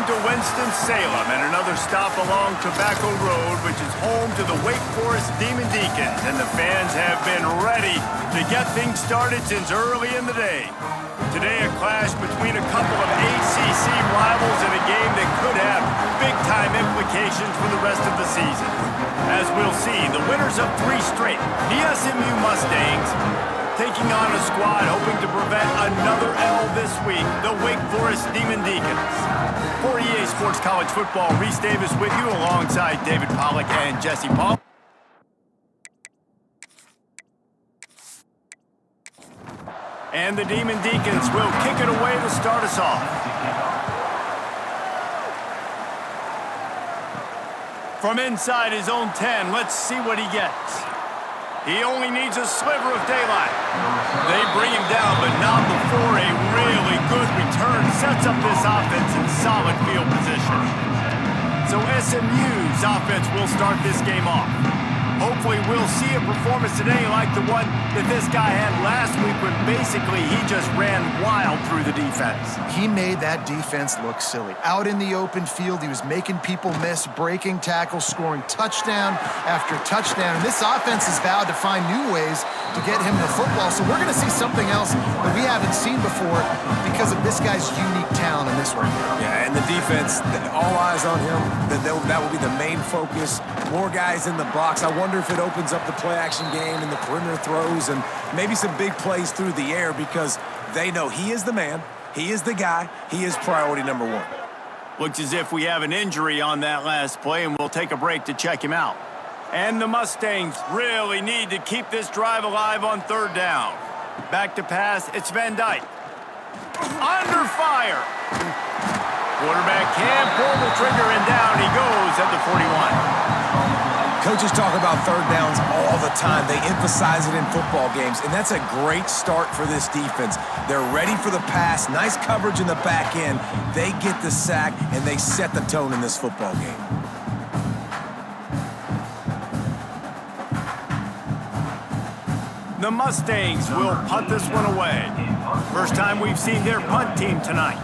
to Winston-Salem and another stop along Tobacco Road, which is home to the Wake Forest Demon Deacons, and the fans have been ready to get things started since early in the day. Today, a clash between a couple of ACC rivals in a game that could have big-time implications for the rest of the season. As we'll see, the winners of 3 straight, the SMU Mustangs, taking on a squad hoping to prevent another L this week, the Wake Forest Demon Deacons. For EA Sports College Football, Reese Davis with you alongside David Pollack and Jesse Paul. And the Demon Deacons will kick it away to start us off. From inside his own 10, let's see what he gets. He only needs a sliver of daylight. They bring him down, but not before a really good return sets up this offense in solid field position. So SMU's offense will start this game off. Hopefully we'll see a performance today like the one that this guy had last week when basically he just ran wild through the defense. He made that defense look silly. Out in the open field, he was making people miss, breaking tackles, scoring touchdown after touchdown. And this offense has vowed to find new ways to get him the football. So we're going to see something else that we haven't seen before because of this guy's unique talent in this one. Yeah, and the defense, all eyes on him. That will be the main focus. More guys in the box. I wonder if it opens up the play-action game and the perimeter throws and maybe some big plays through the air because they know he is the man, he is the guy, he is priority number 1. Looks as if we have an injury on that last play, and we'll take a break to check him out. And the Mustangs really need to keep this drive alive on 3rd down. Back to pass, it's Van Dyke. Under fire. Quarterback can pull the trigger, and down he goes at the 41. Coaches talk about 3rd downs all the time. They emphasize it in football games, and that's a great start for this defense. They're ready for the pass, nice coverage in the back end. They get the sack, and they set the tone in this football game. The Mustangs will punt this one away. First time we've seen their punt team tonight.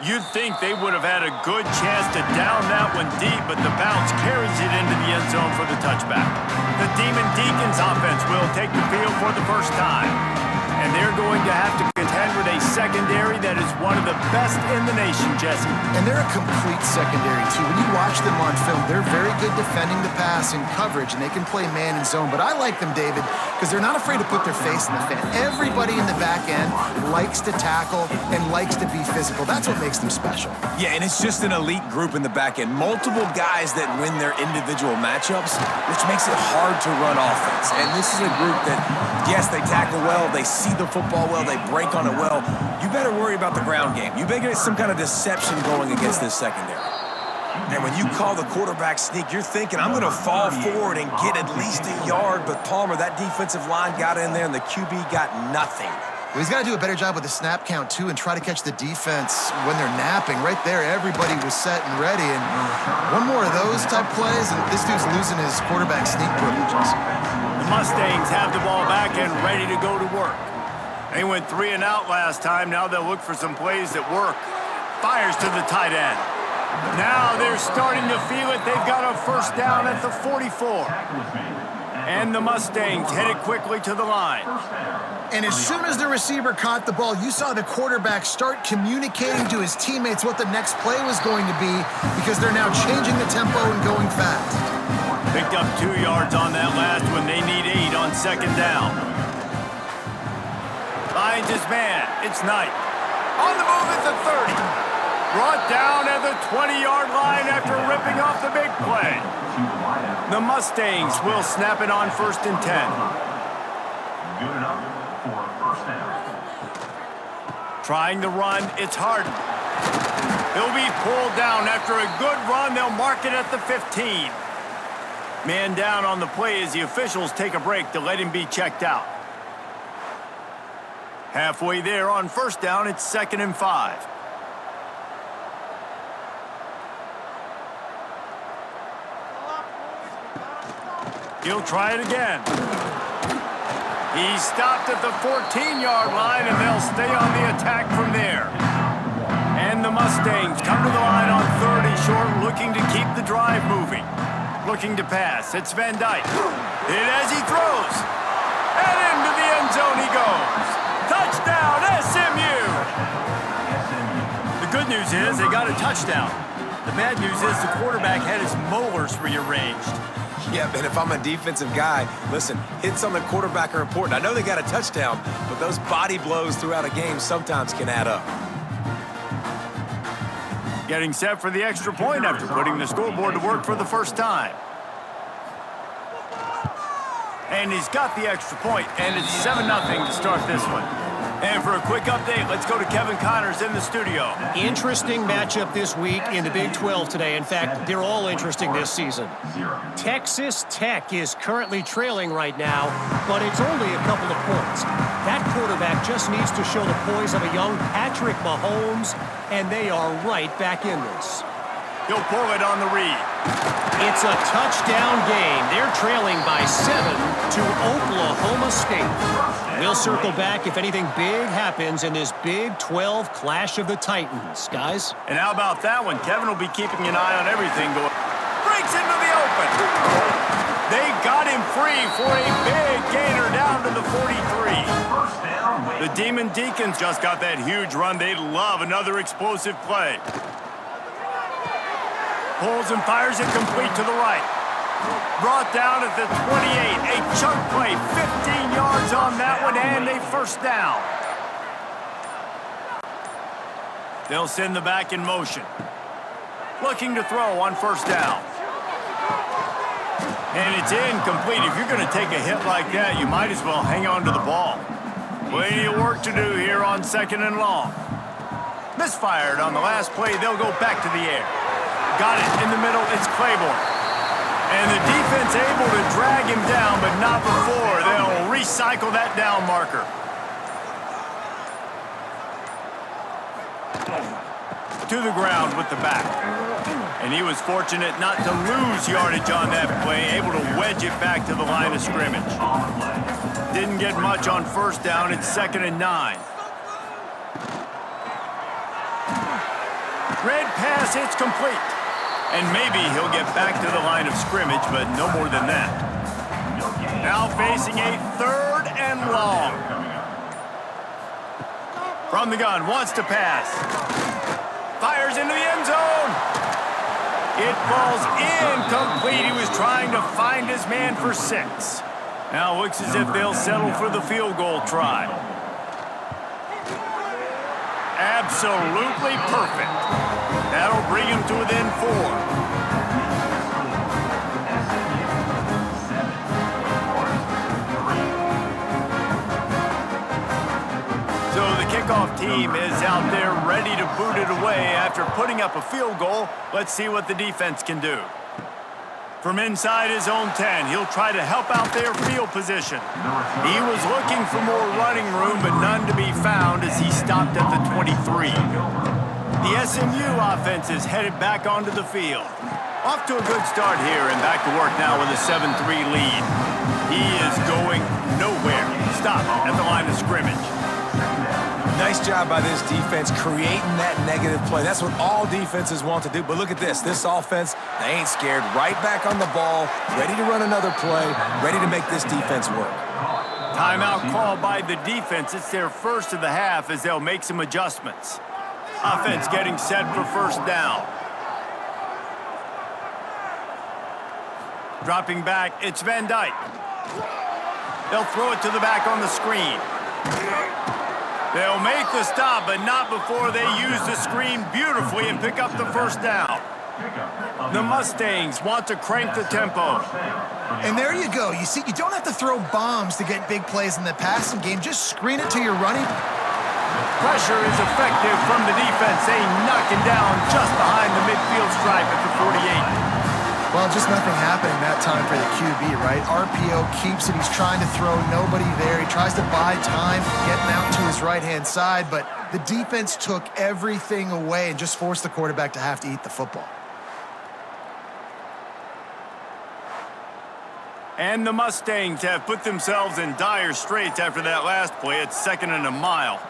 You'd think they would have had a good chance to down that one deep, but the bounce carries it into the end zone for the touchback. The Demon Deacons offense will take the field for the first time. And they're going to have to contend with a secondary that is one of the best in the nation, Jesse. And they're a complete secondary, too. When you watch them on film, they're very good defending the pass and coverage, and they can play man and zone. But I like them, David, because they're not afraid to put their face in the fan. Everybody in the back end likes to tackle and likes to be physical. That's what makes them special. Yeah, and it's just an elite group in the back end. Multiple guys that win their individual matchups, which makes it hard to run offense. And this is a group that, yes, they tackle well, they see the football well, they break on it well. You better worry about the ground game. You better get some kind of deception going against this secondary. And when you call the quarterback sneak, you're thinking, I'm going to fall forward and get at least a yard. But Palmer, that defensive line got in there, and the QB got nothing. Well, he's got to do a better job with the snap count, too, and try to catch the defense when they're napping. Right there, everybody was set and ready. And one more of those type plays, and this dude's losing his quarterback sneak privileges. The Mustangs have the ball back and ready to go to work. They went 3 and out last time. Now they'll look for some plays that work. Fires to the tight end. Now they're starting to feel it. They've got a first down at the 44. And the Mustangs headed quickly to the line. And as soon as the receiver caught the ball, you saw the quarterback start communicating to his teammates what the next play was going to be because they're now changing the tempo and going fast. Picked up 2 yards on that last one. They need 8 on 2nd down. Finds his man. It's Knight. On the move at the 30. Brought down at the 20-yard line after ripping off the big play. The Mustangs will snap it on 1st and 10. Good enough for a first down. Trying to run, it's Harden. He'll be pulled down after a good run. They'll mark it at the 15. Man down on the play as the officials take a break to let him be checked out. Halfway there on 1st down, it's 2nd and 5. He'll try it again. He's stopped at the 14-yard line, and they'll stay on the attack from there. And the Mustangs come to the line on 3rd and short, looking to keep the drive moving. Looking to pass. It's Van Dyke. Hit as he throws. And into the end zone he goes. Touchdown, SMU! The good news is they got a touchdown. The bad news is the quarterback had his molars rearranged. Yeah, and if I'm a defensive guy, listen, hits on the quarterback are important. I know they got a touchdown, but those body blows throughout a game sometimes can add up. Getting set for the extra point after putting the scoreboard to work for the first time. And he's got the extra point, and it's 7-0 to start this one. And for a quick update, let's go to Kevin Connors in the studio. Interesting matchup this week in the Big 12 today. In fact, they're all interesting this season. Texas Tech is currently trailing right now, but it's only a couple of points. That quarterback just needs to show the poise of a young Patrick Mahomes, and they are right back in this. He'll pull it on the read. It's a touchdown game. They're trailing by 7 to Oklahoma State. We'll circle back if anything big happens in this Big 12 Clash of the Titans, guys. And how about that one? Kevin will be keeping an eye on everything going. Breaks into the open. They got him free for a big gainer down to the 43. The Demon Deacons just got that huge run. They love another explosive play. Pulls and fires it complete to the right. Brought down at the 28. A chunk play, 15 yards on that one, and a first down. They'll send the back in motion. Looking to throw on first down. And it's incomplete. If you're going to take a hit like that, you might as well hang on to the ball. Plenty of work to do here on 2nd and long. Misfired on the last play. They'll go back to the air. Got it in the middle. It's Claiborne. And the defense able to drag him down, but not before. They'll recycle that down marker. To the ground with the back. And he was fortunate not to lose yardage on that play, able to wedge it back to the line of scrimmage. Didn't get much on first down. It's 2nd and 9. Red pass, it's complete. And maybe he'll get back to the line of scrimmage, but no more than that. Now facing a 3rd and long. From the gun, wants to pass. Fires into the end zone. It falls incomplete. He was trying to find his man for 6. Now looks as if they'll settle for the field goal try. Absolutely perfect. That'll bring him to within 4. So the kickoff team is out there ready to boot it away after putting up a field goal. Let's see what the defense can do. From inside his own 10, he'll try to help out their field position. He was looking for more running room, but none to be found as he stopped at the 23. The SMU offense is headed back onto the field. Off to a good start here and back to work now with a 7-3 lead. He is going nowhere. Stop at the line of scrimmage. Nice job by this defense creating that negative play. That's what all defenses want to do. But look at this. This offense, they ain't scared. Right back on the ball, ready to run another play, ready to make this defense work. Timeout called by the defense. It's their first of the half as they'll make some adjustments. Offense getting set for first down. Dropping back, it's Van Dyke. They'll throw it to the back on the screen. They'll make the stop, but not before they use the screen beautifully and pick up the first down. The Mustangs want to crank the tempo. And there you go. You see, you don't have to throw bombs to get big plays in the passing game. Just screen it to your running. Pressure is effective from the defense. They knock him down just behind the midfield stripe at the 48. Well, just nothing happening that time for the QB, right? RPO keeps it. He's trying to throw, nobody there. He tries to buy time, getting out to his right-hand side, but the defense took everything away and just forced the quarterback to have to eat the football. And the Mustangs have put themselves in dire straits after that last play. It's 2nd and a mile.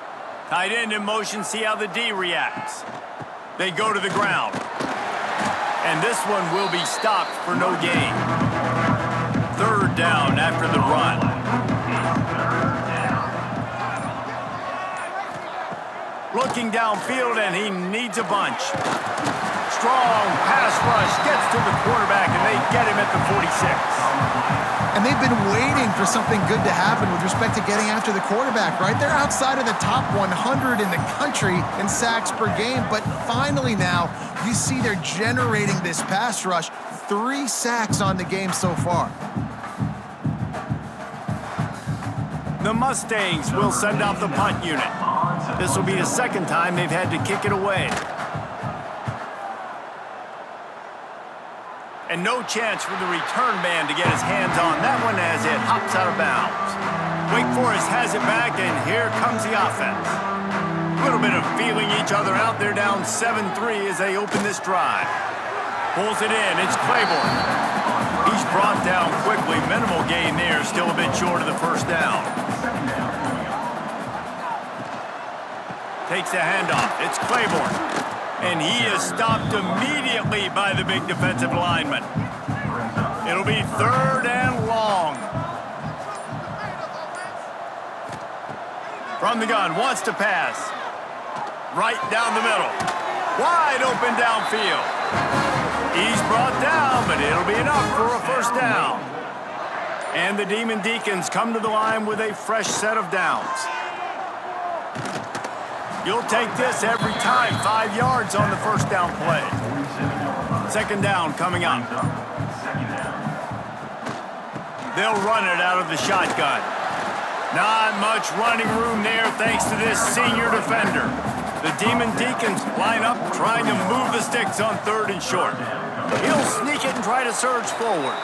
Tight end in motion, see how the D reacts. They go to the ground. And this one will be stopped for no gain. 3rd down after the run. Looking downfield, and he needs a bunch. Strong pass rush gets to the quarterback, and they get him at the 46. And they've been waiting for something good to happen with respect to getting after the quarterback, right? They're outside of the top 100 in the country in sacks per game, but finally now you see they're generating this pass rush. 3 sacks on the game so far. The Mustangs will send out the punt unit. This will be the 2nd time they've had to kick it away. And no chance for the return man to get his hands on that one as it hops out of bounds. Wake Forest has it back, and here comes the offense. A little bit of feeling each other out. They're down 7-3 as they open this drive. Pulls it in. It's Claiborne. He's brought down quickly. Minimal gain there. Still a bit short of the 1st down. Takes the handoff. It's Claiborne. And he is stopped immediately by the big defensive lineman. It'll be 3rd and long. From the gun, wants to pass. Right down the middle. Wide open downfield. He's brought down, but it'll be enough for a 1st down. And the Demon Deacons come to the line with a fresh set of downs. You'll take this every time. 5 yards on the 1st down play. 2nd down coming up. They'll run it out of the shotgun. Not much running room there thanks to this senior defender. The Demon Deacons line up trying to move the sticks on 3rd and short. He'll sneak it and try to surge forward.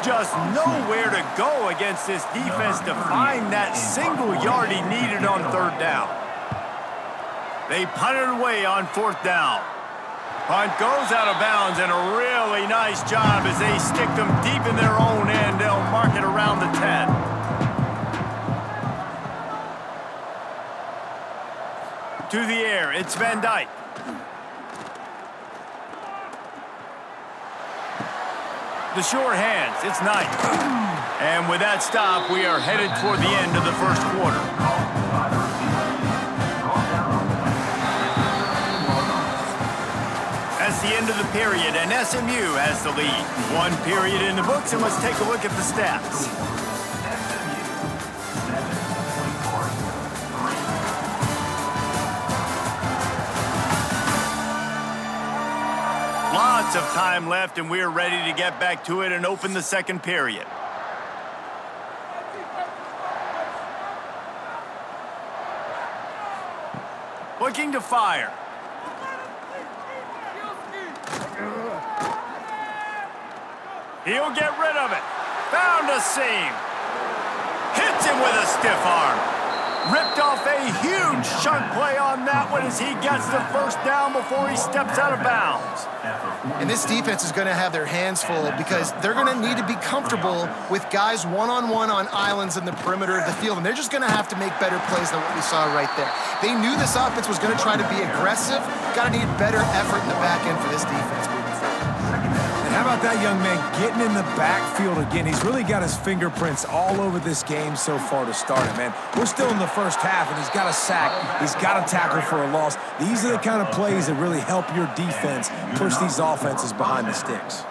Just nowhere to go against this defense to find that single yard he needed on 3rd down. They punt it away on 4th down. Punt goes out of bounds, and a really nice job as they stick them deep in their own end. They'll mark it around the 10. To the air, it's Van Dyke. The short hands, it's Knight. And with that stop, we are headed toward the end of the 1st quarter. That's the end of the period, and SMU has the lead. 1 period in the books, and let's take a look at the stats. Lots of time left, and we're ready to get back to it and open the 2nd period. Looking to fire. He'll get rid of it. Found a seam. Hits him with a stiff arm. Ripped off a huge chunk play on that one as he gets the 1st down before he steps out of bounds. And this defense is going to have their hands full because they're going to need to be comfortable with guys one-on-one on islands in the perimeter of the field, and they're just going to have to make better plays than what we saw right there. They knew this offense was going to try to be aggressive. Got to need better effort in the back end for this defense moving forward. And how about that young man getting in the backfield again? He's really got his fingerprints all over this game so far to start it, man. We're still in the 1st half, and he's got a sack. He's got a tackle for a loss. These are the kind of plays that really help your defense push these offenses behind the sticks.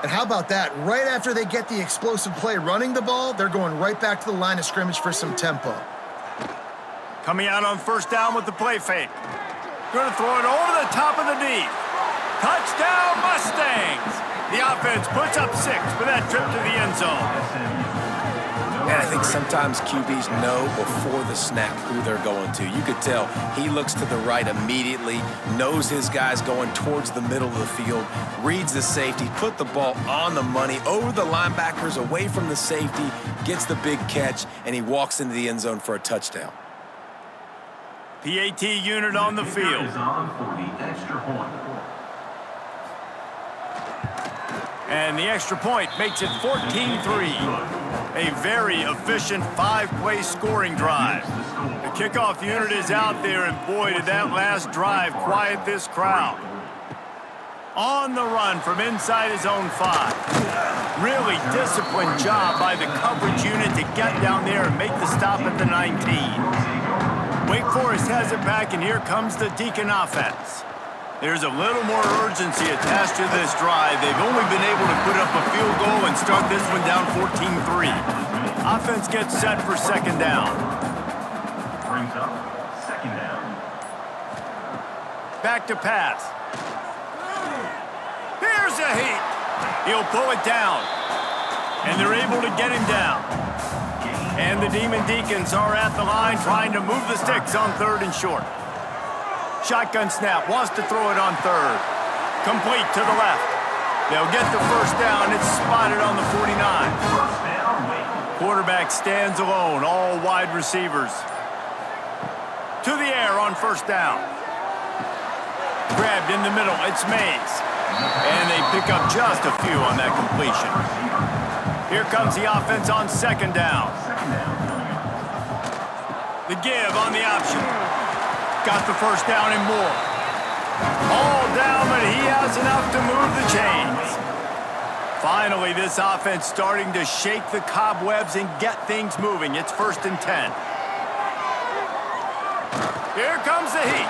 And how about that? Right after they get the explosive play running the ball, they're going right back to the line of scrimmage for some tempo. Coming out on 1st down with the play fake. Going to throw it over the top of the D. Touchdown, Mustangs! The offense puts up 6 for that trip to the end zone. And I think sometimes QBs know before the snap who they're going to. You could tell he looks to the right immediately, knows his guy's going towards the middle of the field, reads the safety, put the ball on the money, over the linebackers, away from the safety, gets the big catch, and he walks into the end zone for a touchdown. PAT unit on the field. And the extra point makes it 14-3. A very efficient 5-play scoring drive. The kickoff unit is out there, and boy, did that last drive quiet this crowd. On the run from inside his own 5. Really disciplined job by the coverage unit to get down there and make the stop at the 19. Wake Forest has it back, and here comes the Deacon offense. There's a little more urgency attached to this drive. They've only been able to put up a field goal and start this one down 14-3. Offense gets set for second down. Brings up second down. Back to pass. Here's a heat. He'll pull it down. And they're able to get him down. And the Demon Deacons are at the line trying to move the sticks on 3rd and short. Shotgun snap, wants to throw it on 3rd. Complete to the left. They'll get the first down. It's spotted on the 49. Quarterback stands alone, all wide receivers. To the air on 1st down. Grabbed in the middle, it's Mays. And they pick up just a few on that completion. Here comes the offense on 2nd down. The give on the option. Got the first down and more. All down, but he has enough to move the chains. Finally, this offense starting to shake the cobwebs and get things moving. It's 1st and 10. Here comes the Heat.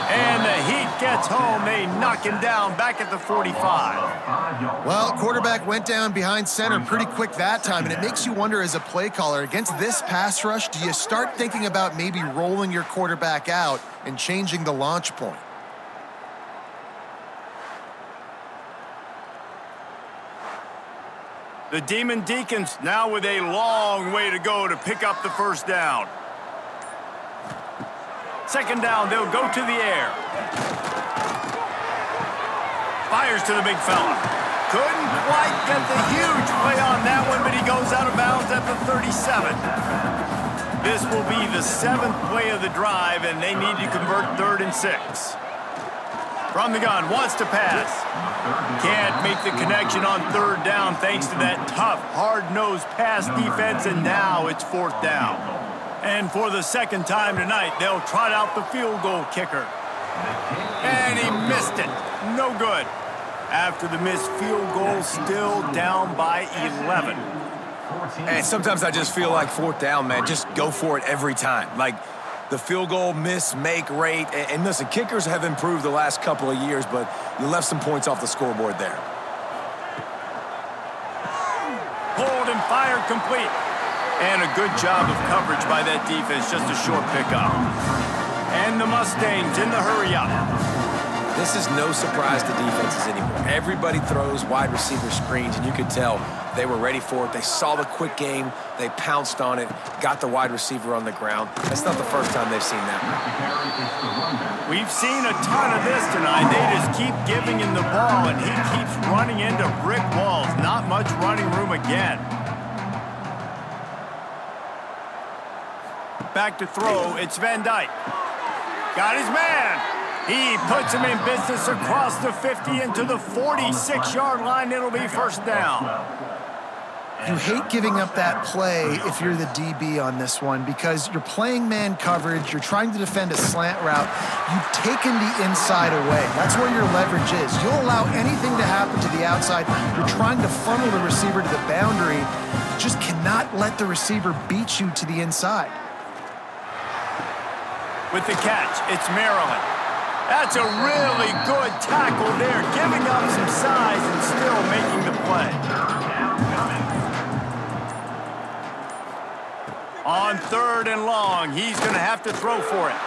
And the Heat gets home. They knock him down back at the 45. Well, quarterback went down behind center pretty quick that time, and it makes you wonder as a play caller, against this pass rush, do you start thinking about maybe rolling your quarterback out and changing the launch point? The Demon Deacons now with a long way to go to pick up the first down. 2nd down, they'll go to the air. Fires to the big fella. Couldn't quite get the huge play on that one, but he goes out of bounds at the 37. This will be the 7th play of the drive, and they need to convert 3rd and 6. From the gun, wants to pass. Can't make the connection on 3rd down thanks to that tough, hard-nosed pass defense, and now it's 4th down. And for the 2nd time tonight, they'll trot out the field goal kicker. And he missed it. No good. After the missed field goal, still down by 11. And sometimes I just feel like 4th down, man, just go for it every time. Like the field goal miss-make rate. And listen, kickers have improved the last couple of years, but you left some points off the scoreboard there. Pulled and fired complete. And a good job of coverage by that defense, just a short pickup. And the Mustangs in the hurry-up. This is no surprise to defenses anymore. Everybody throws wide receiver screens, and you could tell they were ready for it. They saw the quick game. They pounced on it, got the wide receiver on the ground. That's not the first time they've seen that. We've seen a ton of this tonight. They just keep giving him the ball, and he keeps running into brick walls. Not much running room again. Back to throw, it's Van Dyke. Got his man. He puts him in business across the 50 into the 46-yard line. It'll be 1st down. You hate giving up that play if you're the DB on this one because you're playing man coverage, you're trying to defend a slant route, you've taken the inside away. That's where your leverage is. You'll allow anything to happen to the outside. You're trying to funnel the receiver to the boundary. You just cannot let the receiver beat you to the inside. With the catch, it's Maryland. That's a really good tackle there, giving up some size and still making the play. On 3rd and long, he's going to have to throw for it.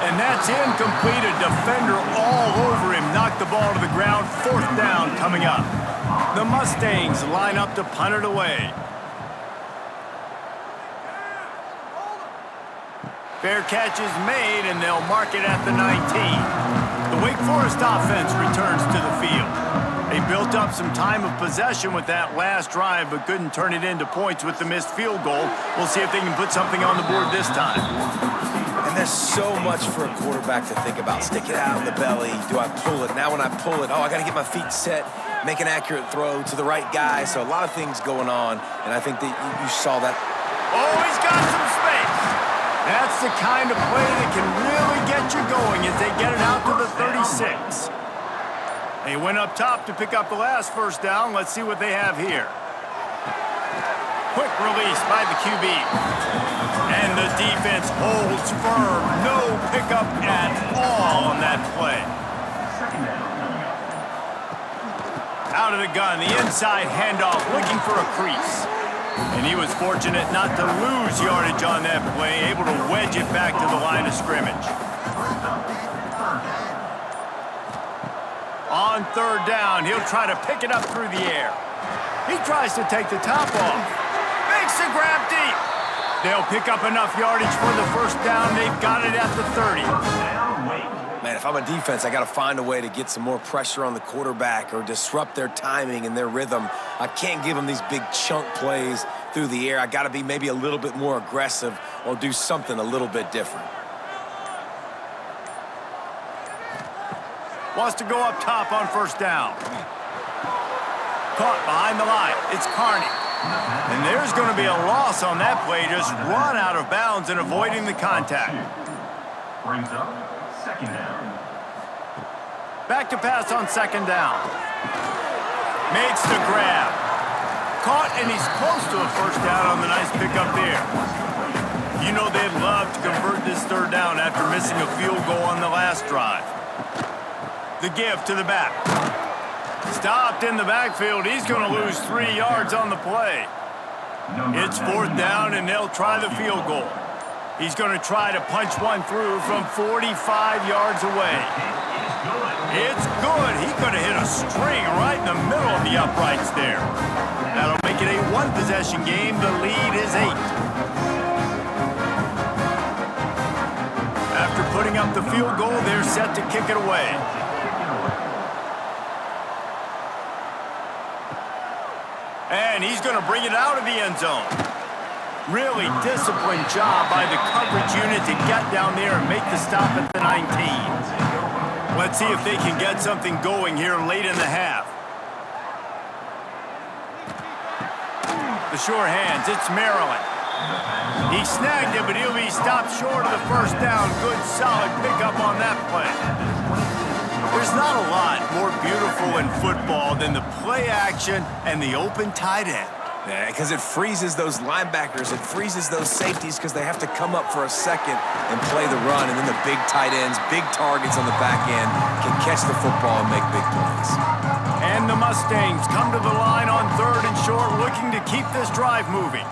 And that's incomplete. A defender all over him. Knocked the ball to the ground. 4th down coming up. The Mustangs line up to punt it away. Fair catch is made, and they'll mark it at the 19. The Wake Forest offense returns to the field. They built up some time of possession with that last drive, but couldn't turn it into points with the missed field goal. We'll see if they can put something on the board this time. And There's so much for a quarterback to think about. Stick it out in the belly. Do I pull it? Now when I pull it, I got to get my feet set, make an accurate throw to the right guy. So a lot of things going on, and I think that you saw that. Oh, he's got some space. That's the kind of play that can really get you going as they get it out to the 36. They went up top to pick up the last first down. Let's see what they have here. Quick release by the QB. And the defense holds firm. No pickup at all on that play. Out of the gun, the inside handoff, looking for a crease. And he was fortunate not to lose yardage on that play, able to wedge it back to the line of scrimmage. On third down, he'll try to pick it up through the air. He tries to take the top off. Makes the grab deep. They'll pick up enough yardage for the first down. They've got it at the 30. Man, if I'm a defense, I got to find a way to get some more pressure on the quarterback or disrupt their timing and their rhythm. I can't give them these big chunk plays through the air. I got to be maybe a little bit more aggressive or do something a little bit different. Wants to go up top on first down. Caught behind the line. It's Carney. And there's going to be a loss on that play. Just run out of bounds and avoiding the contact. Brings up second down. Back to pass on second down. Makes the grab. Caught, and he's close to a first down on the nice pickup there. You know they'd love to convert this third down after missing a field goal on the last drive. The give to the back. Stopped in the backfield. He's going to lose 3 yards on the play. It's fourth down, and they'll try the field goal. He's going to try to punch one through from 45 yards away. It's good. He could have hit a string right in the middle of the uprights there. That'll make it a one-possession game. The lead is 8. After putting up the field goal, they're set to kick it away. And he's going to bring it out of the end zone. Really disciplined job by the coverage unit to get down there and make the stop at the 19. Let's see if they can get something going here late in the half. The sure hands, it's Maryland. He snagged it, but he'll be stopped short of the first down. Good, solid pickup on that play. There's not a lot more beautiful in football than the play action and the open tight end. Yeah, because it freezes those linebackers. It freezes those safeties because they have to come up for a second and play the run. And then the big tight ends, big targets on the back end can catch the football and make big plays. And the Mustangs come to the line on third and short, looking to keep this drive moving.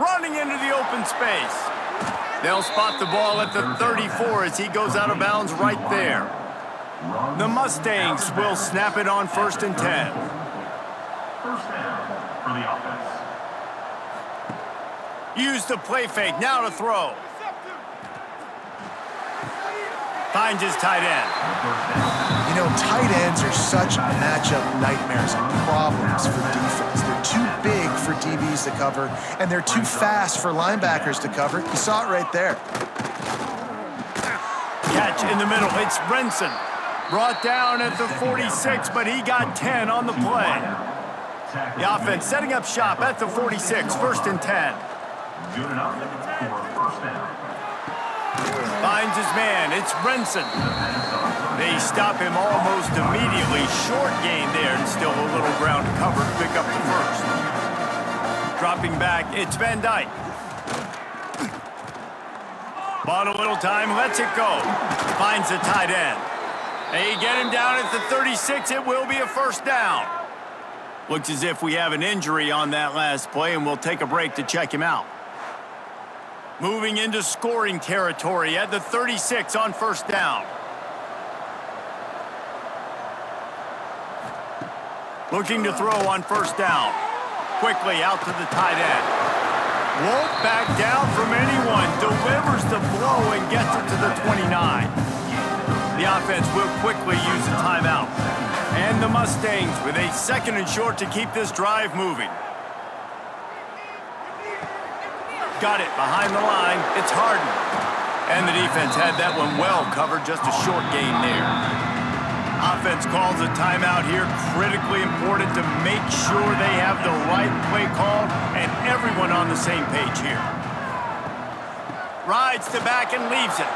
Running into the open space. They'll spot the ball at the 34 as he goes out of bounds right there. The Mustangs will snap it on 1st and 10. First down for the offense. Use the play fake, now to throw. Finds his tight end. You know, tight ends are such matchup nightmares and problems for defense. They're too big for DBs to cover, and they're too fast for linebackers to cover. You saw it right there. Catch in the middle, it's Brenson. Brought down at the 46, but he got 10 on the play. The offense setting up shop at the 46, 1st and 10. Good enough for first down. Finds his man, it's Brenson. They stop him almost immediately. Short gain there, and still a little ground to cover to pick up the first. Dropping back, it's Van Dyke. Bought a little time, lets it go. Finds the tight end. They get him down at the 36. It will be a first down. Looks as if we have an injury on that last play, and we'll take a break to check him out. Moving into scoring territory at the 36 on first down. Looking to throw on first down. Quickly out to the tight end. Won't back down from anyone. Delivers the blow and gets it to the 29. The offense will quickly use a timeout. And the Mustangs with a 2nd and short to keep this drive moving. got it behind the line. It's Harden. And the defense had that one well covered, just a short gain there. Offense calls a timeout here, critically important to make sure they have the right play called and everyone on the same page here. Rides to back and leaves it.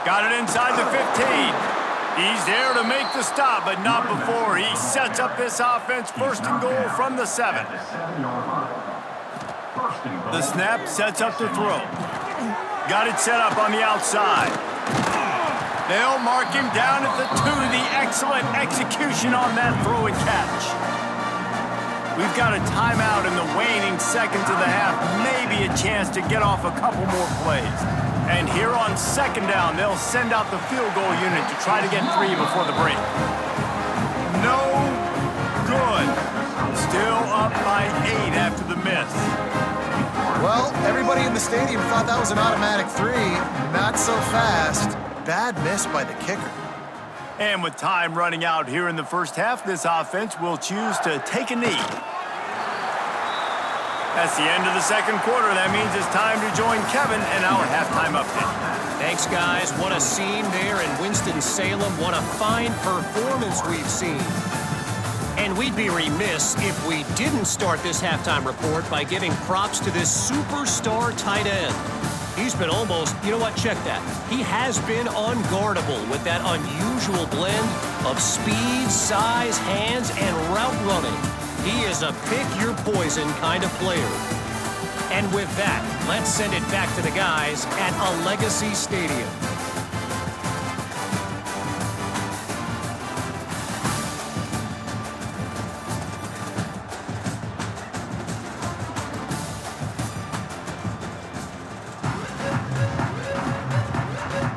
Got it inside the 15. He's there to make the stop, but not before. He sets up this offense first and goal from the 7. The snap sets up the throw. Got it set up on the outside. They'll mark him down at the 2. The excellent execution on that throw and catch. We've got a timeout in the waning seconds of the half. Maybe a chance to get off a couple more plays. And here on second down, they'll send out the field goal unit to try to get 3 before the break. No good. Still up by 8 after the miss. Well, everybody in the stadium thought that was an automatic 3. Not so fast. Bad miss by the kicker. And with time running out here in the first half, this offense will choose to take a knee. That's the end of the second quarter. That means it's time to join Kevin in our halftime update. Thanks, guys. What a scene there in Winston-Salem. What a fine performance we've seen. And we'd be remiss if we didn't start this halftime report by giving props to this superstar tight end. He's been almost, you know what, check that. He has been unguardable with that unusual blend of speed, size, hands, and route running. He is a pick-your-poison kind of player. And with that, let's send it back to the guys at a Legacy Stadium.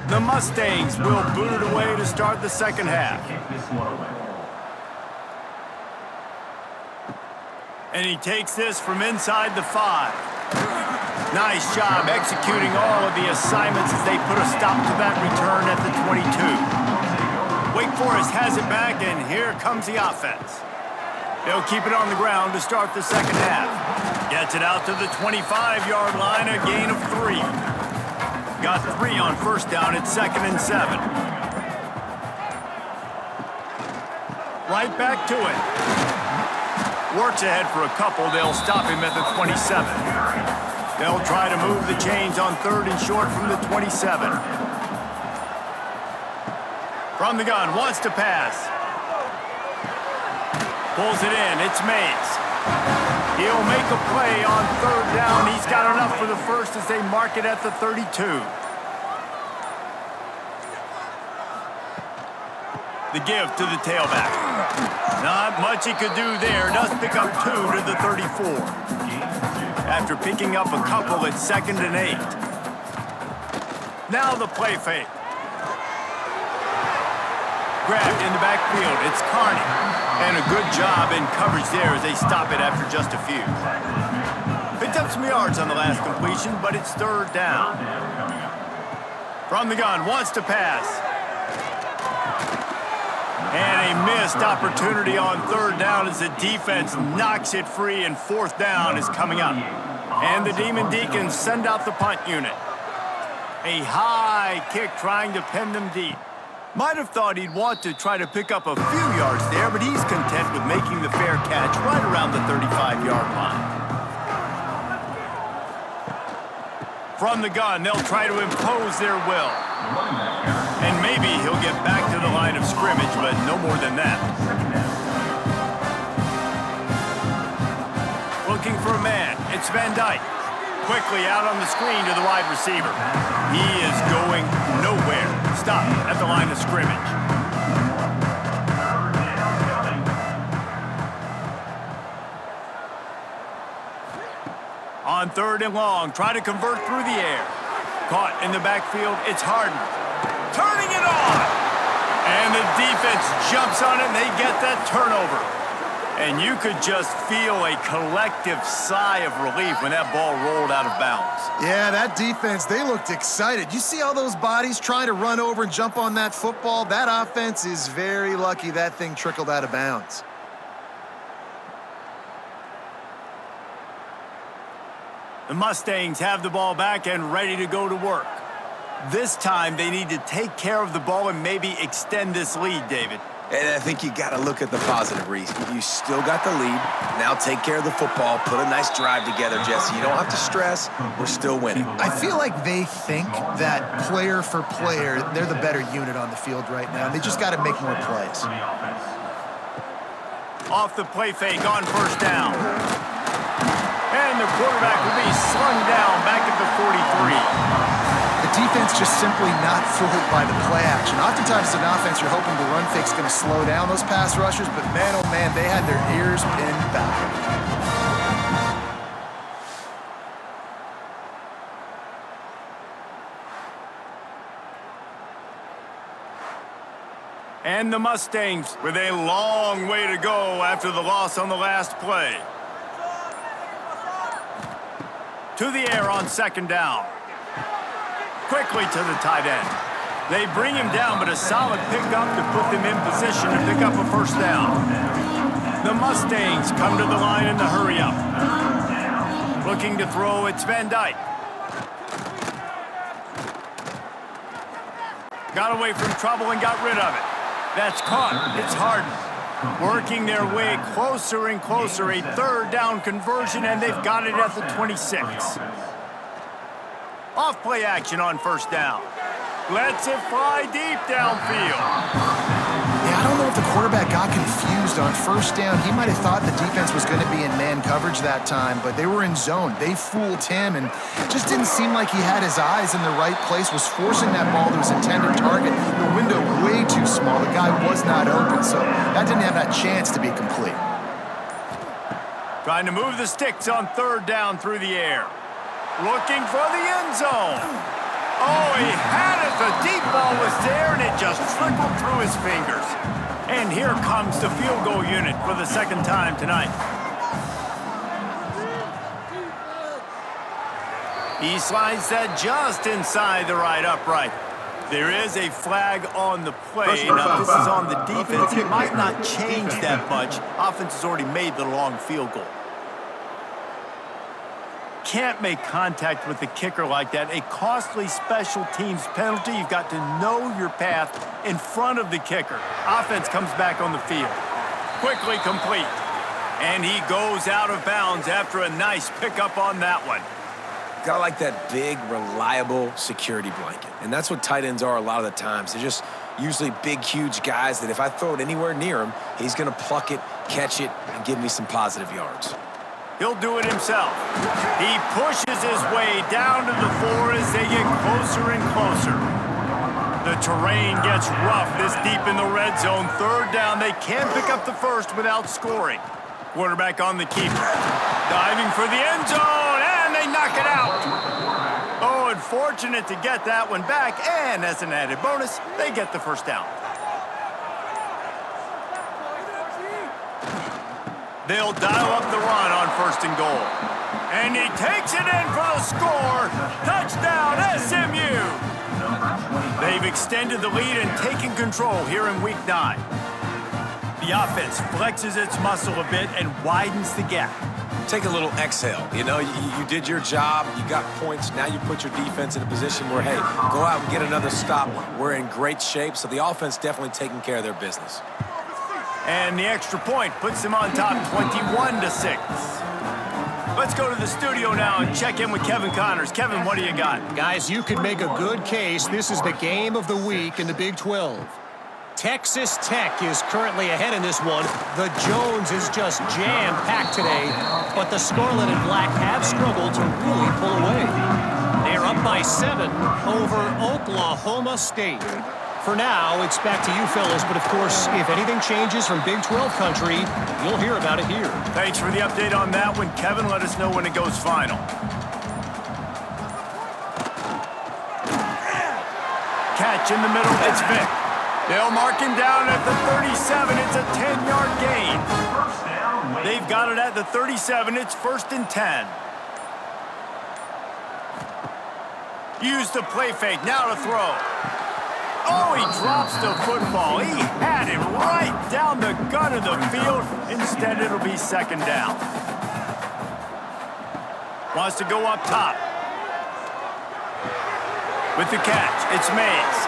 The Mustangs will boot it away to start the second half. And he takes this from inside the 5. Nice job executing all of the assignments as they put a stop to that return at the 22. Wake Forest has it back, and here comes the offense. They'll keep it on the ground to start the second half. Gets it out to the 25-yard line, a gain of 3. Got 3 on first down at 2nd and 7. Right back to it. Works ahead for a couple. They'll stop him at the 27. They'll try to move the chains on 3rd and short from the 27. From the gun, wants to pass. Pulls it in. It's Mays. He'll make a play on 3rd down. He's got enough for the first as they mark it at the 32. The give to the tailback. Not much he could do there. Does pick up 2 to the 34. After picking up a couple at 2nd and 8. Now the play fake. Grabbed in the backfield. It's Carney. And a good job in coverage there as they stop it after just a few. Picked up some yards on the last completion, but it's 3rd down. From the gun, wants to pass. And a missed opportunity on 3rd down as the defense knocks it free, and 4th down is coming up. And the Demon Deacons send out the punt unit. A high kick trying to pin them deep. Might have thought he'd want to try to pick up a few yards there, but he's content with making the fair catch right around the 35-yard line. From the gun, they'll try to impose their will. And maybe he'll get back to the line of scrimmage, but no more than that. Looking for a man. It's Van Dyke. Quickly out on the screen to the wide receiver. He is going nowhere. Stop at the line of scrimmage. On 3rd and long, try to convert through the air. Caught in the backfield, it's Harden. Turning it on! And the defense jumps on it, and they get that turnover. And you could just feel a collective sigh of relief when that ball rolled out of bounds. Yeah, that defense, they looked excited. You see all those bodies trying to run over and jump on that football? That offense is very lucky that thing trickled out of bounds. The Mustangs have the ball back and ready to go to work. This time, they need to take care of the ball and maybe extend this lead, David. And I think you got to look at the positive, Reese. You still got the lead. Now take care of the football. Put a nice drive together, Jesse. You don't have to stress. We're still winning. I feel like they think that player for player, they're the better unit on the field right now. They just got to make more plays. Off the play fake on first down. And the quarterback will be slung down back at the 43. The defense just simply not fooled by the play action. Oftentimes, as an offense, you're hoping the run fake's going to slow down those pass rushers, but man, oh man, they had their ears pinned back. And the Mustangs with a long way to go after the loss on the last play. To the air on second down. Quickly to the tight end. They bring him down, but a solid pickup to put them in position to pick up a first down. The Mustangs come to the line in the hurry up. Looking to throw, it's Van Dyke. Got away from trouble and got rid of it. That's caught. It's Harden. Working their way closer and closer. A third down conversion, and they've got it at the 26. Off play action on first down. Lets it fly deep downfield. Yeah, I don't know if the quarterback got confused on first down. He might have thought the defense was going to be in man coverage that time, but they were in zone. They fooled him, and it just didn't seem like he had his eyes in the right place, was forcing that ball to his intended target. The window way too small. The guy was not open, so that didn't have that chance to be complete. Trying to move the sticks on third down through the air. Looking for the end zone. Oh, he had it. The deep ball was there, and it just trickled through his fingers. And here comes the field goal unit for the second time tonight. He slides that just inside the right upright. There is a flag on the play. Now, this is on the defense. It might not change that much. Offense has already made the long field goal. Can't make contact with the kicker like that. A costly special teams penalty. You've got to know your path in front of the kicker. Offense comes back on the field. Quickly complete. And he goes out of bounds after a nice pickup on that one. Gotta like that big, reliable security blanket. And that's what tight ends are a lot of the times. They're just usually big, huge guys that if I throw it anywhere near him, he's gonna pluck it, catch it, and give me some positive yards. He'll do it himself. He pushes his way down to the floor as they get closer and closer. The terrain gets rough this deep in the red zone. Third down, they can't pick up the first without scoring. Quarterback on the keeper. Diving for the end zone, and they knock it out. Oh, unfortunate to get that one back, and as an added bonus, they get the first down. They'll dial up the run on first and goal. And he takes it in for the score. Touchdown, SMU. They've extended the lead and taken control here in Week 9. The offense flexes its muscle a bit and widens the gap. Take a little exhale. You know, you did your job. You got points. Now you put your defense in a position where, hey, go out and get another stop. We're in great shape. So the offense definitely taking care of their business. And the extra point puts them on top 21-6. Let's go to the studio now and check in with Kevin Connors. Kevin, what do you got? Guys, you could make a good case. This is the game of the week in the Big 12. Texas Tech is currently ahead in this one. The Jones is just jam-packed today, but the Scarlet and Black have struggled to really pull away. They're up by 7 over Oklahoma State. For now, it's back to you fellas, but of course, if anything changes from Big 12 country, you'll hear about it here. Thanks for the update on that one, Kevin. Let us know when it goes final. Catch in the middle, it's Vic. They'll mark him down at the 37. It's a 10-yard gain. They've got it at the 37. It's 1st and 10. Use the play fake, now to throw. Oh, he drops the football. He had it right down the gut of the field. Instead, it'll be second down. Wants to go up top. With the catch, it's Mays.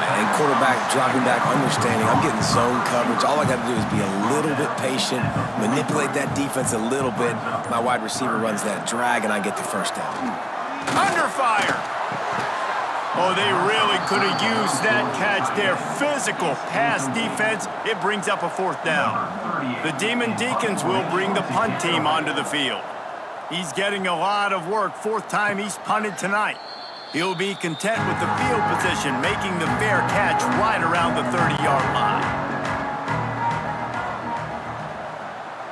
And quarterback dropping back, understanding I'm getting zone coverage. All I got to do is be a little bit patient, manipulate that defense a little bit. My wide receiver runs that drag, and I get the first down. Under fire. Oh, they really could have used that catch there. Physical pass defense. It brings up a fourth down. The Demon Deacons will bring the punt team onto the field. He's getting a lot of work. Fourth time he's punted tonight. He'll be content with the field position, making the fair catch right around the 30-yard line.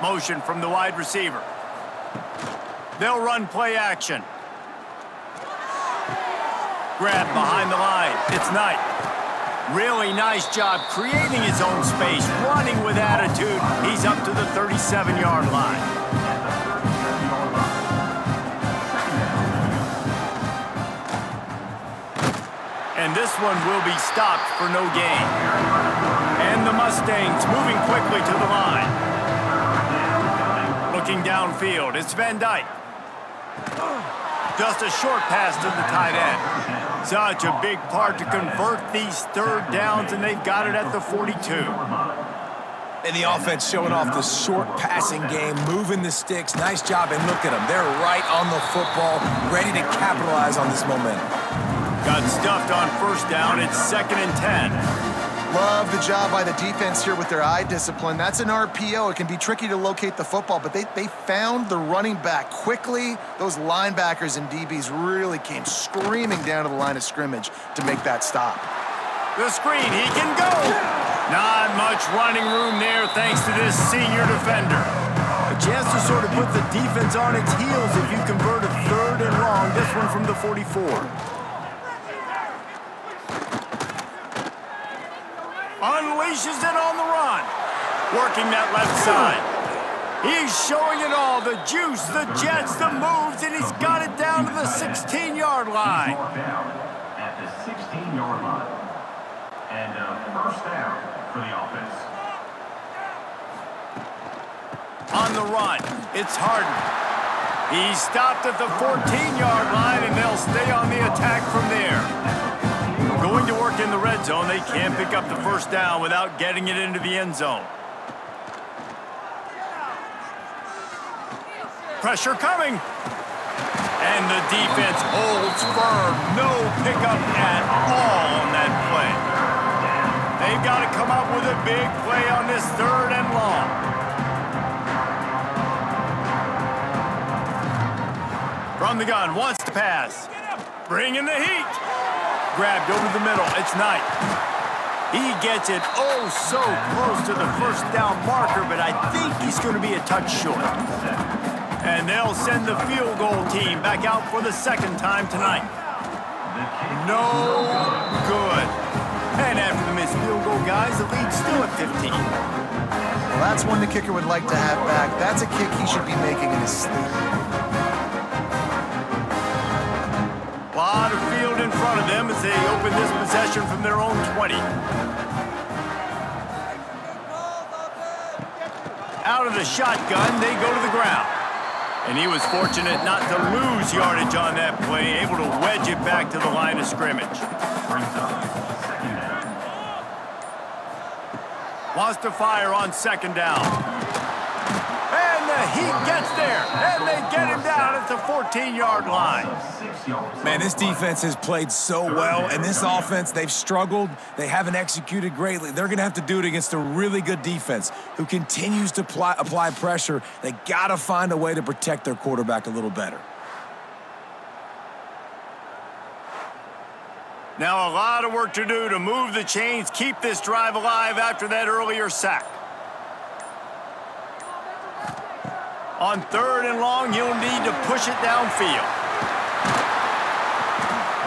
Motion from the wide receiver. They'll run play action. Grab behind the line. It's Knight. Really nice job creating his own space, running with attitude. He's up to the 37-yard line. And this one will be stopped for no gain. And the Mustangs moving quickly to the line. Looking downfield, it's Van Dyke. Just a short pass to the tight end. Such a big part to convert these third downs, and they've got it at the 42. And the offense showing off the short passing game, moving the sticks. Nice job, and look at them. They're right on the football, ready to capitalize on this momentum. Got stuffed on first down. It's 2nd and 10. Love the job by the defense here with their eye discipline. That's an RPO. It can be tricky to locate the football, but they found the running back quickly. Those linebackers and DBs really came screaming down to the line of scrimmage to make that stop. The screen, he can go. Not much running room there thanks to this senior defender. A chance to sort of put the defense on its heels if you convert a 3rd and long. This one from the 44. Unleashes it on the run. Working that left side. He's showing it all. The juice, the jets, the moves, and he's got it down to the 16-yard line. At the 16-yard line. And first down for the offense. On the run, it's Harden. He's stopped at the 14-yard line, and they'll stay on the attack from there. Going to work in the red zone, they can't pick up the first down without getting it into the end zone. Pressure coming. And the defense holds firm. No pickup at all on that play. They've got to come up with a big play on this 3rd and long. From the gun, wants to pass. Bringing the heat. Grabbed over the middle, it's Knight. He gets it oh so close to the first down marker, but I think he's going to be a touch short. And they'll send the field goal team back out for the 2nd time tonight. No good. And after the missed field goal, guys, the lead's still at 15. Well, that's one the kicker would like to have back. That's a kick he should be making in his sleep. A lot of field in front of them as they open this possession from their own 20. Out of the shotgun, they go to the ground. And he was fortunate not to lose yardage on that play, able to wedge it back to the line of scrimmage. Wants to fire on 2nd down. And the heat gets there, and they get him down at the 14-yard line. Man, this defense has played so well, and this offense, they've struggled. They haven't executed greatly. They're going to have to do it against a really good defense who continues to apply pressure. They got to find a way to protect their quarterback a little better. Now a lot of work to do to move the chains, keep this drive alive after that earlier sack. On 3rd and long, you'll need to push it downfield.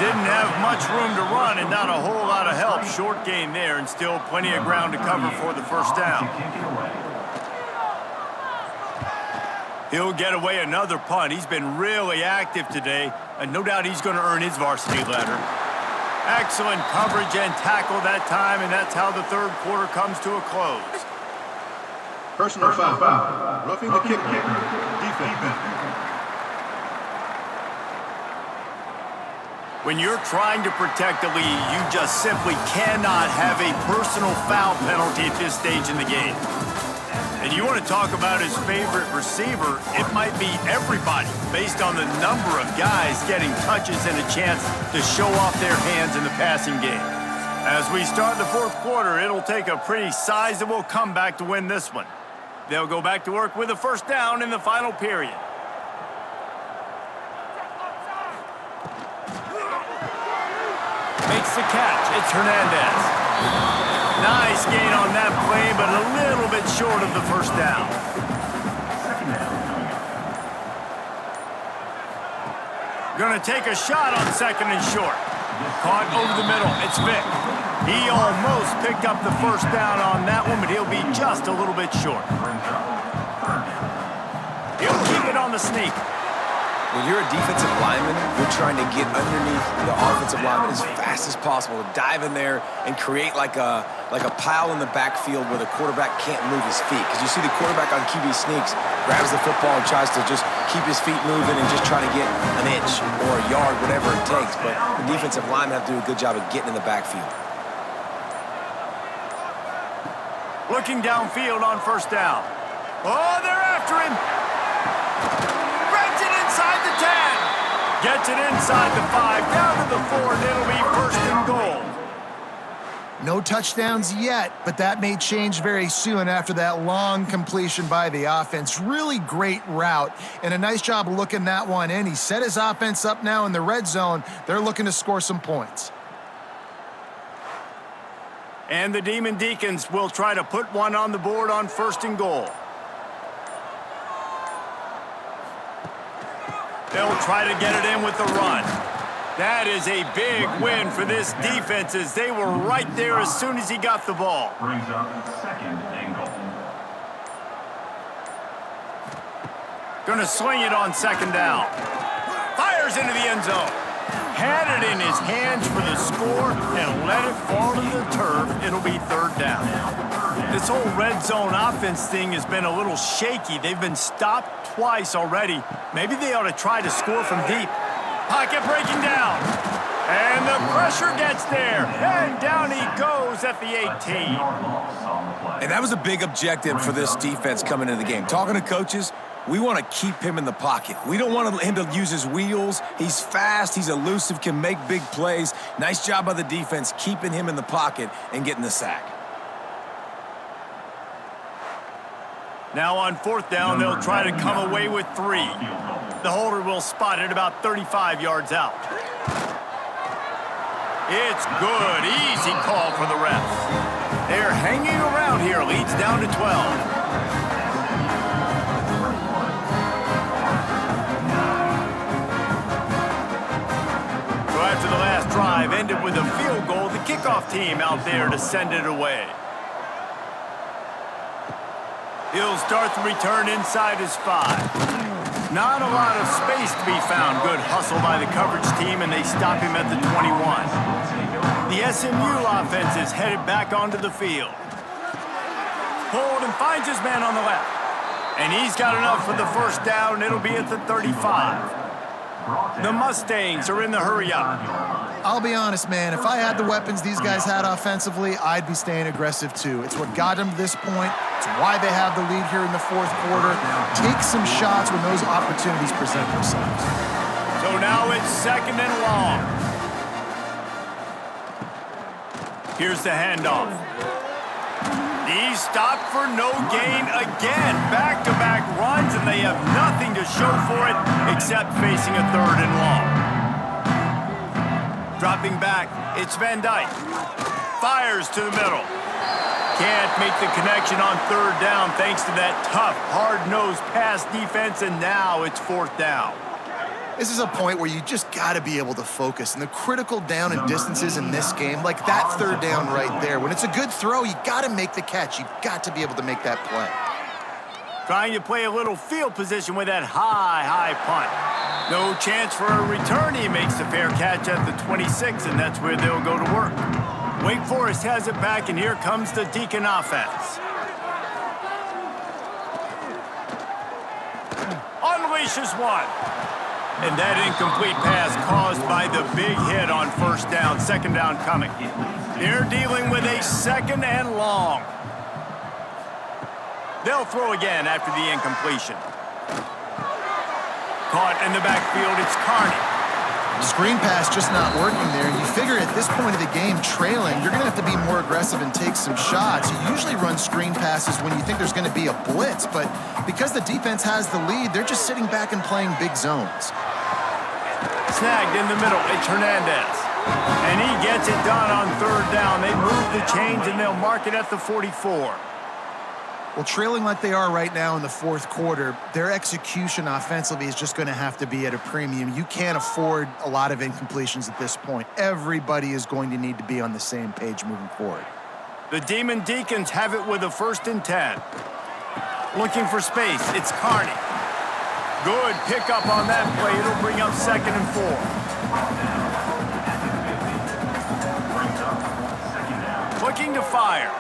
Didn't have much room to run and not a whole lot of help. Short gain there and still plenty of ground to cover for the first down. He'll get away another punt. He's been really active today, and no doubt he's going to earn his varsity letter. Excellent coverage and tackle that time, and that's how the 3rd quarter comes to a close. Personal foul. Roughing the kick. Defense. When you're trying to protect the lead, you just simply cannot have a personal foul penalty at this stage in the game. And you want to talk about his favorite receiver, it might be everybody based on the number of guys getting touches and a chance to show off their hands in the passing game. As we start the fourth quarter, it'll take a pretty sizable comeback to win this one. They'll go back to work with a first down in the final period. Makes the catch. It's Hernandez. Nice gain on that play, but a little bit short of the first down. Going to take a shot on second and short. Caught over the middle. It's Vick. He almost picked up the first down on that one, but he'll be just a little bit short. He'll keep it on the sneak. When you're a defensive lineman, you're trying to get underneath the offensive lineman as fast as possible, dive in there and create like a pile in the backfield where the quarterback can't move his feet. Because you see the quarterback on QB sneaks, grabs the football and tries to just keep his feet moving and just try to get an inch or a yard, whatever it takes. But the defensive linemen have to do a good job of getting in the backfield. Looking downfield on first down. Oh, they're after him. Grabs it inside the 10. Gets it inside the 5, down to the 4, and it'll be first and goal. No touchdowns yet, but that may change very soon after that long completion by the offense. Really great route, and a nice job looking that one in. He set his offense up now in the red zone. They're looking to score some points. And the Demon Deacons will try to put one on the board on first and goal. They'll try to get it in with the run. That is a big win for this defense as they were right there as soon as he got the ball. Brings up second and goal. Gonna swing it on second down. Fires into the end zone. Had it in his hands for the score and let it fall to the turf. It'll be third down. This whole red zone offense thing has been a little shaky. They've been stopped twice already. Maybe they ought to try to score from deep. Pocket breaking down. And the pressure gets there. And down he goes at the 18. And that was a big objective for this defense coming into the game. Talking to coaches, we want to keep him in the pocket. We don't want him to use his wheels. He's fast, he's elusive, can make big plays. Nice job by the defense keeping him in the pocket and getting the sack. Now on fourth down, they'll try to come away with 3. The holder will spot it about 35 yards out. It's good. Easy call for the refs. They're hanging around here. Leads down to 12. After the last drive ended with a field goal, the kickoff team out there to send it away. He'll start the return inside his 5. Not a lot of space to be found. Good hustle by the coverage team, and they stop him at the 21. The SMU offense is headed back onto the field. Pulled and finds his man on the left. And he's got enough for the first down. It'll be at the 35. The Mustangs are in the hurry-up. I'll be honest, man. If I had the weapons these guys had offensively, I'd be staying aggressive too. It's what got them to this point. It's why they have the lead here in the fourth quarter. Take some shots when those opportunities present themselves. So now it's second and long. Here's the handoff. He's stopped for no gain again. Back-to-back runs, and they have nothing to show for it except facing a third and long. Dropping back, it's Van Dyke. Fires to the middle. Can't make the connection on third down thanks to that tough, hard-nosed pass defense, and now it's fourth down. This is a point where you just got to be able to focus. And the critical down and distances in this game, like that third down right there, when it's a good throw, you got to make the catch. You've got to be able to make that play. Trying to play a little field position with that high punt. No chance for a return. He makes the fair catch at the 26, and that's where they'll go to work. Wake Forest has it back, and here comes the Deacon offense. Unleashes one. And that incomplete pass caused by the big hit on first down, second down coming. They're dealing with a second and long. They'll throw again after the incompletion. Caught in the backfield, it's Carney. Screen pass just not working there. You figure at this point of the game, trailing, you're going to have to be more aggressive and take some shots. You usually run screen passes when you think there's going to be a blitz, but because the defense has the lead, they're just sitting back and playing big zones. Snagged in the middle, it's Hernandez. And he gets it done on third down. They move the chains and they'll mark it at the 44. Well, trailing like they are right now in the fourth quarter, their execution offensively is just going to have to be at a premium. You can't afford a lot of incompletions at this point. Everybody is going to need to be on the same page moving forward. The Demon Deacons have it with a 1st and 10. Looking for space, it's Carney. Good pickup on that play. It'll bring up 2nd and 4. Looking to fire.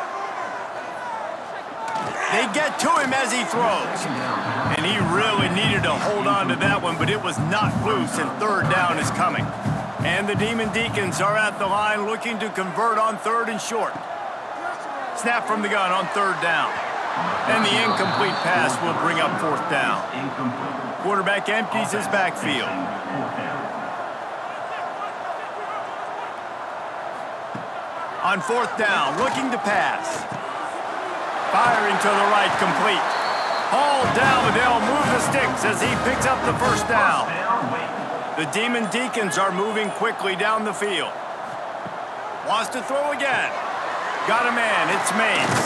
They get to him as he throws. And he really needed to hold on to that one, but it was not loose, and third down is coming. And the Demon Deacons are at the line looking to convert on 3rd and short. Snap from the gun on 3rd down. And the incomplete pass will bring up 4th down. Quarterback empties his backfield. On 4th down, looking to pass. Firing to the right, complete. Hauled down, but they'll move the sticks as he picks up the 1st down. The Demon Deacons are moving quickly down the field. Wants to throw again. Got a man, it's Mays.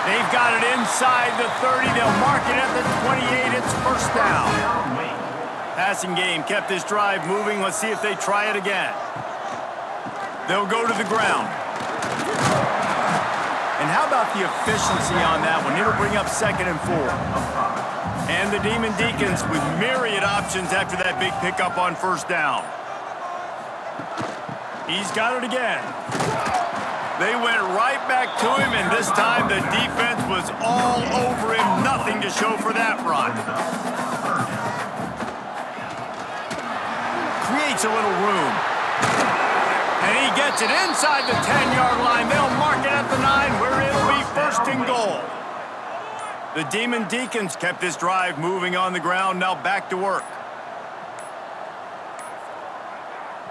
They've got it inside the 30. They'll mark it at the 28. It's 1st down. Passing game kept this drive moving. Let's see if they try it again. They'll go to the ground. And how about the efficiency on that one? It'll bring up 2nd and 4. And the Demon Deacons with myriad options after that big pickup on 1st down. He's got it again. They went right back to him, and this time the defense was all over him. Nothing to show for that run. Creates a little room. And he gets it inside the 10-yard line. They'll mark it at the 9, where it'll be 1st and goal. The Demon Deacons kept this drive moving on the ground. Now back to work.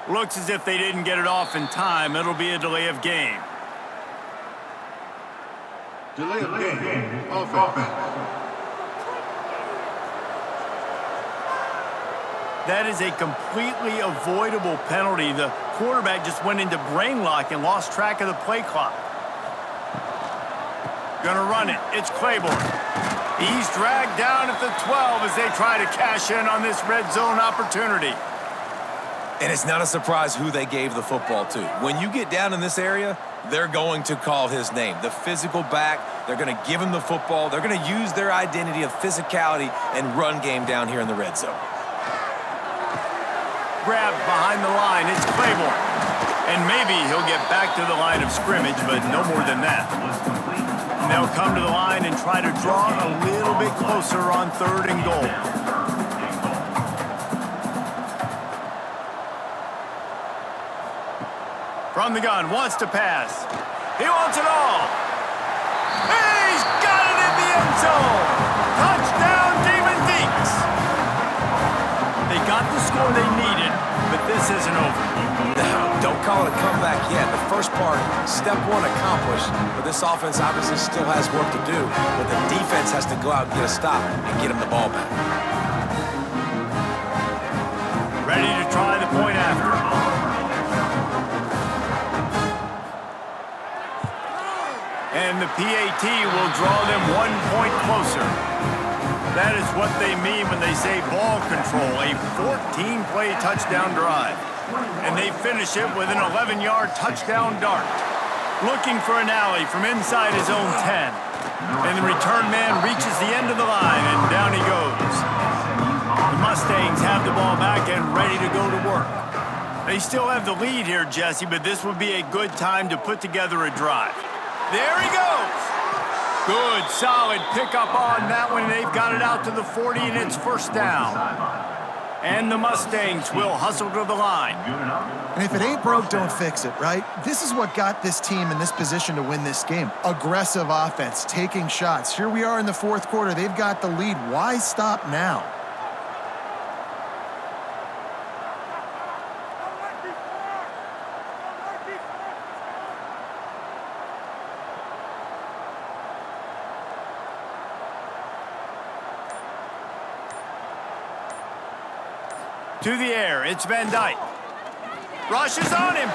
Looks as if they didn't get it off in time. It'll be a delay of game. Delay of game. Offense. That is a completely avoidable penalty. The quarterback just went into brain lock and lost track of the play clock. Gonna run it. It's Claiborne. He's dragged down at the 12 as they try to cash in on this red zone opportunity. And it's not a surprise who they gave the football to. When you get down in this area, they're going to call his name. The physical back, they're going to give him the football. They're going to use their identity of physicality and run game down here in the red zone. Grabbed behind the line, it's Claiborne. And maybe he'll get back to the line of scrimmage, but no more than that. And they'll come to the line and try to draw a little bit closer on 3rd and goal. From the gun, wants to pass. He wants it all. He's got it in the end zone. Touchdown, Demon Deacs. They got the score they needed, but this isn't over. No, don't call it a comeback yet. The first part, step 1 accomplished, but this offense obviously still has work to do, but the defense has to go out and get a stop and get him the ball back. Ready to try the point after. And the PAT will draw them 1 point closer. That is what they mean when they say ball control, a 14-play touchdown drive. And they finish it with an 11-yard touchdown dart. Looking for an alley from inside his own 10. And the return man reaches the end of the line, and down he goes. The Mustangs have the ball back and ready to go to work. They still have the lead here, Jesse, but this would be a good time to put together a drive. There he goes. Good, solid pickup on that one. They've got it out to the 40, and it's 1st down. And the Mustangs will hustle to the line. And if it ain't broke, don't fix it, right? This is what got this team in this position to win this game. Aggressive offense, taking shots. Here we are in the fourth quarter. They've got the lead. Why stop now? To the air, it's Van Dyke. Rush is on him.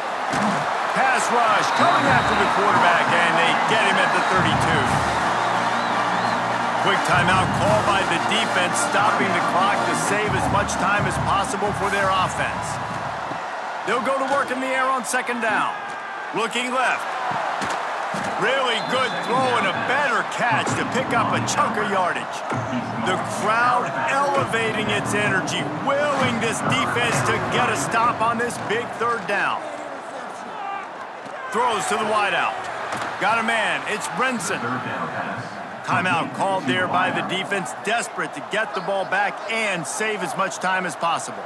Pass rush coming after the quarterback, and they get him at the 32. Quick timeout called by the defense, stopping the clock to save as much time as possible for their offense. They'll go to work in the air on second down. Looking left. Really good throw and a better catch to pick up a chunk of yardage. The crowd elevating its energy, willing this defense to get a stop on this big third down. Throws to the wideout. Got a man. It's Brinson. Timeout called there by the defense, desperate to get the ball back and save as much time as possible.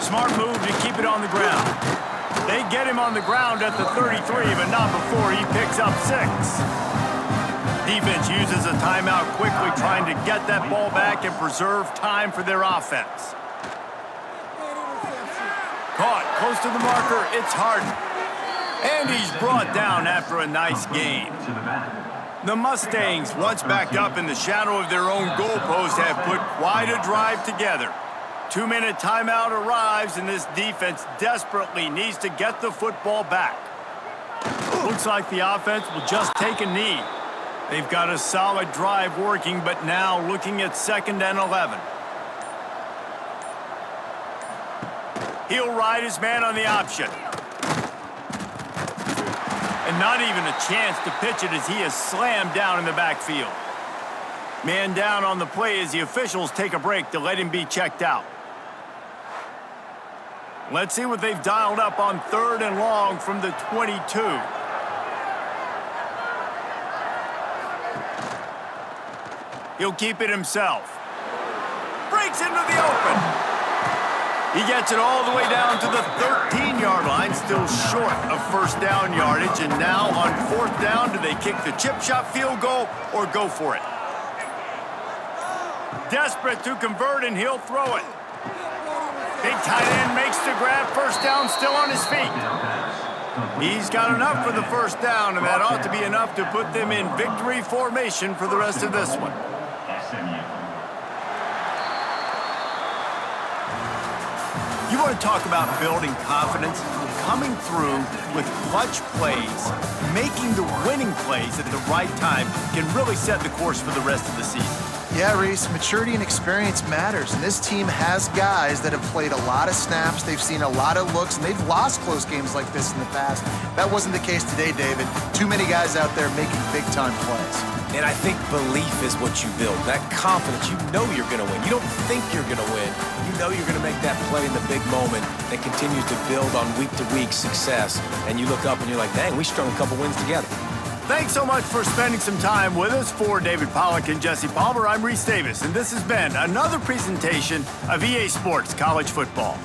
Smart move to keep it on the ground. They get him on the ground at the 33, but not before he picks up 6. Defense uses a timeout quickly, trying to get that ball back and preserve time for their offense. Caught close to the marker, it's Harden. And he's brought down after a nice gain. The Mustangs, once back up in the shadow of their own goalpost, have put quite a drive together. 2-minute timeout arrives, and this defense desperately needs to get the football back. Looks like the offense will just take a knee. They've got a solid drive working, but now looking at 2nd and 11. He'll ride his man on the option. And not even a chance to pitch it as he is slammed down in the backfield. Man down on the play as the officials take a break to let him be checked out. Let's see what they've dialed up on 3rd and long from the 22. He'll keep it himself. Breaks into the open. He gets it all the way down to the 13-yard line, still short of 1st down yardage. And now on 4th down, do they kick the chip shot field goal or go for it? Desperate to convert, and he'll throw it. Big tight end makes the grab. 1st down, still on his feet. He's got enough for the 1st down, and that ought to be enough to put them in victory formation for the rest of this one. SMU. You want to talk about building confidence? Coming through with clutch plays, making the winning plays at the right time can really set the course for the rest of the season. Yeah, Reese, maturity and experience matters, and this team has guys that have played a lot of snaps, they've seen a lot of looks, and they've lost close games like this in the past. That wasn't the case today, David. Too many guys out there making big-time plays. And I think belief is what you build. That confidence, you know you're going to win. You don't think you're going to win. You know you're going to make that play in the big moment that continues to build on week-to-week success. And you look up and you're like, dang, we strung a couple wins together. Thanks so much for spending some time with us. For David Pollack and Jesse Palmer, I'm Reese Davis, and this has been another presentation of EA Sports College Football.